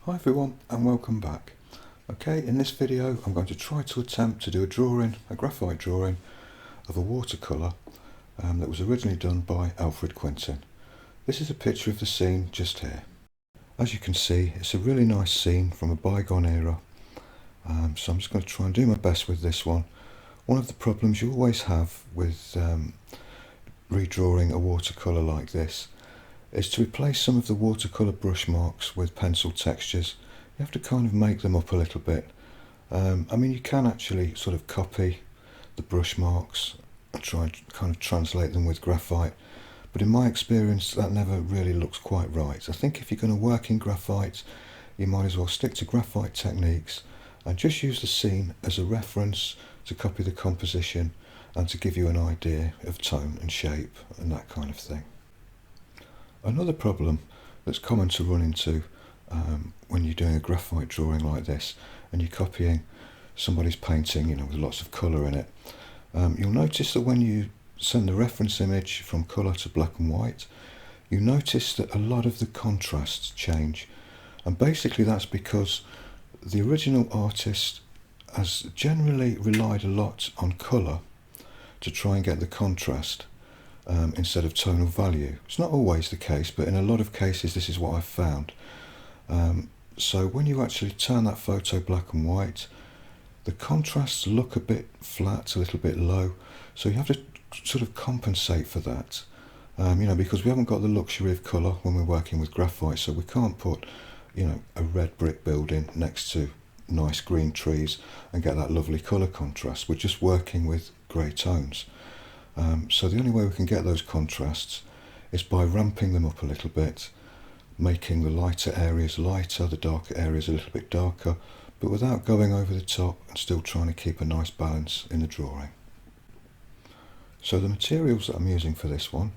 Hi everyone and welcome back. Okay, in this video I'm going to try to attempt to do a graphite drawing of a watercolour that was originally done by A R Quinton. This is a picture of the scene just here. As you can see, it's a really nice scene from a bygone era, so I'm just going to try and do my best with this one. One of the problems you always have with redrawing a watercolour like this is to replace some of the watercolour brush marks with pencil textures. You have to kind of make them up a little bit. I mean, you can actually sort of copy the brush marks and try and kind of translate them with graphite, but in my experience that never really looks quite right. I think if you're going to work in graphite, you might as well stick to graphite techniques and just use the scene as a reference to copy the composition and to give you an idea of tone and shape and that kind of thing. Another problem that's common to run into when you're doing a graphite drawing like this and you're copying somebody's painting, with lots of colour in it, you'll notice that when you send the reference image from colour to black and white, you notice that a lot of the contrasts change, and basically that's because the original artist has generally relied a lot on colour to try and get the contrast instead of tonal value. It's not always the case, but in a lot of cases this is what I've found. So when you actually turn that photo black and white, the contrasts look a bit flat, a little bit low, so you have to sort of compensate for that, because we haven't got the luxury of colour when we're working with graphite, so we can't put a red brick building next to nice green trees and get that lovely colour contrast. We're just working with grey tones. So the only way we can get those contrasts is by ramping them up a little bit, making the lighter areas lighter, the darker areas a little bit darker, but without going over the top and still trying to keep a nice balance in the drawing. So the materials that I'm using for this one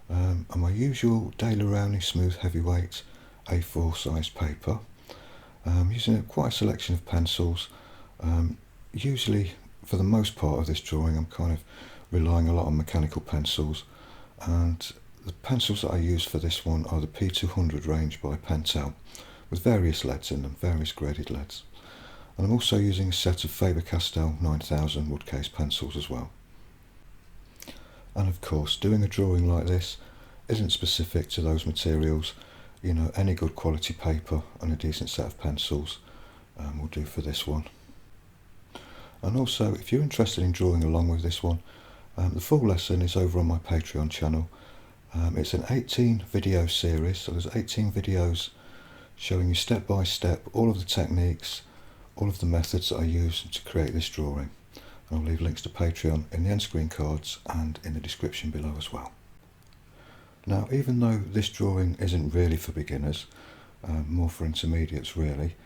are my usual Daler Rowney Smooth Heavyweight A4 size paper. I'm using quite a selection of pencils. Usually, for the most part of this drawing, I'm kind of relying a lot on mechanical pencils, and the pencils that I use for this one are the P200 range by Pentel, with various leads in them, various graded leads. And I'm also using a set of Faber-Castell 9000 woodcase pencils as well. And of course, doing a drawing like this isn't specific to those materials. Any good quality paper and a decent set of pencils will do for this one. And also, if you're interested in drawing along with this one, the full lesson is over on my Patreon channel. It's an 18 video series, so there's 18 videos showing you step by step all of the techniques, all of the methods that I use to create this drawing. And I'll leave links to Patreon in the end screen cards and in the description below as well. Now, even though this drawing isn't really for beginners, more for intermediates really,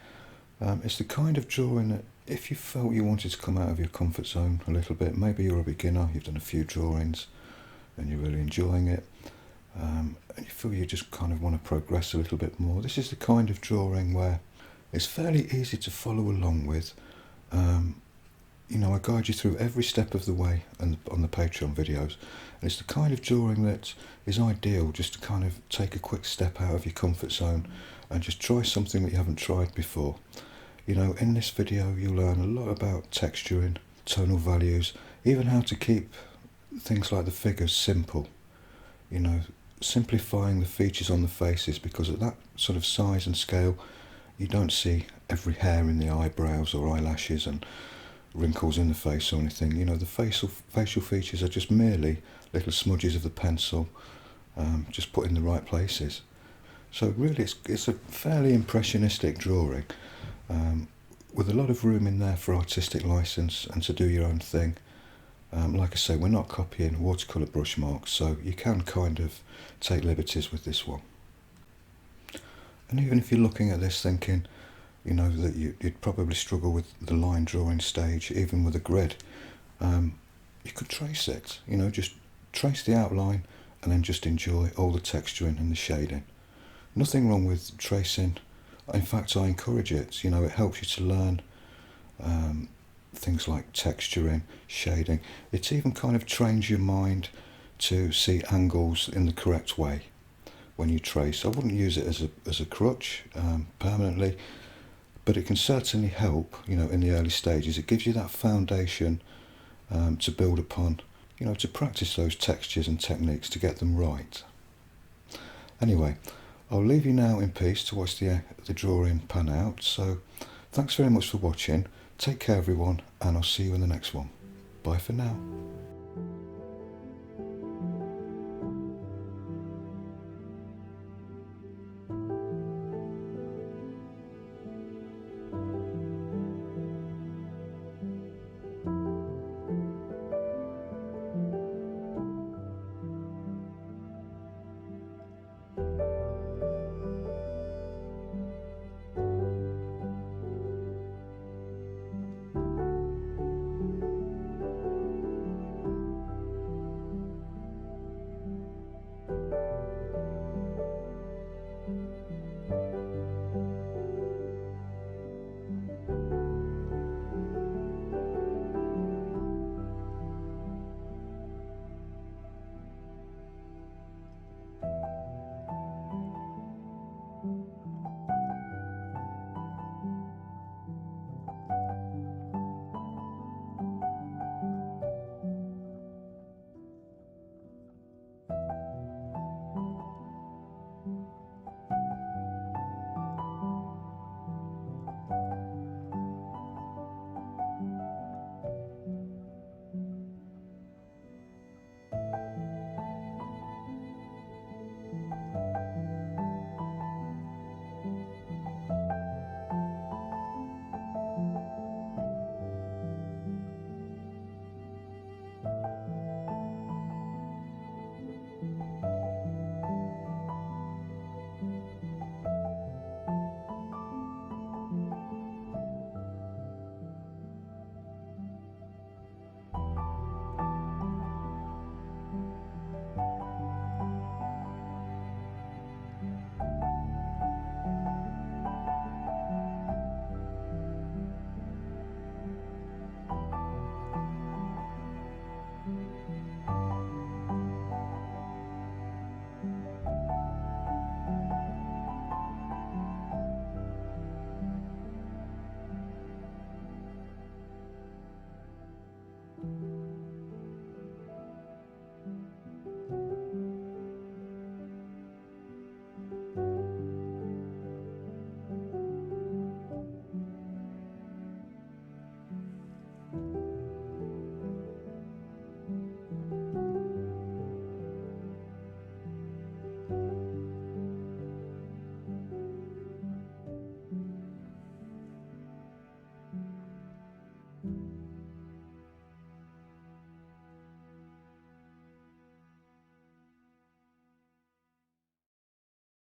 it's the kind of drawing that if you felt you wanted to come out of your comfort zone a little bit, maybe you're a beginner, you've done a few drawings and you're really enjoying it, and you feel you just kind of want to progress a little bit more, this is the kind of drawing where it's fairly easy to follow along with. I guide you through every step of the way on the Patreon videos, and it's the kind of drawing that is ideal just to kind of take a quick step out of your comfort zone and just try something that you haven't tried before. In this video you'll learn a lot about texturing, tonal values, even how to keep things like the figures simple, simplifying the features on the faces, because at that sort of size and scale you don't see every hair in the eyebrows or eyelashes and wrinkles in the face or anything. The facial features are just merely little smudges of the pencil, just put in the right places. So really it's a fairly impressionistic drawing, with a lot of room in there for artistic license and to do your own thing. Like I say, we're not copying watercolour brush marks, so you can kind of take liberties with this one. And even if you're looking at this thinking, that you'd probably struggle with the line drawing stage, even with a grid, you could trace it, just trace the outline and then just enjoy all the texturing and the shading. Nothing wrong with tracing. In fact, I encourage it. It helps you to learn things like texturing, shading. It even kind of trains your mind to see angles in the correct way. when you trace. I wouldn't use it as a crutch permanently, but it can certainly help, you know, in the early stages. It gives you that foundation to build upon, you know, to practice those textures and techniques to get them right. Anyway, I'll leave you now in peace to watch the drawing pan out. So thanks very much for watching. Take care everyone, and I'll see you in the next one. Bye for now.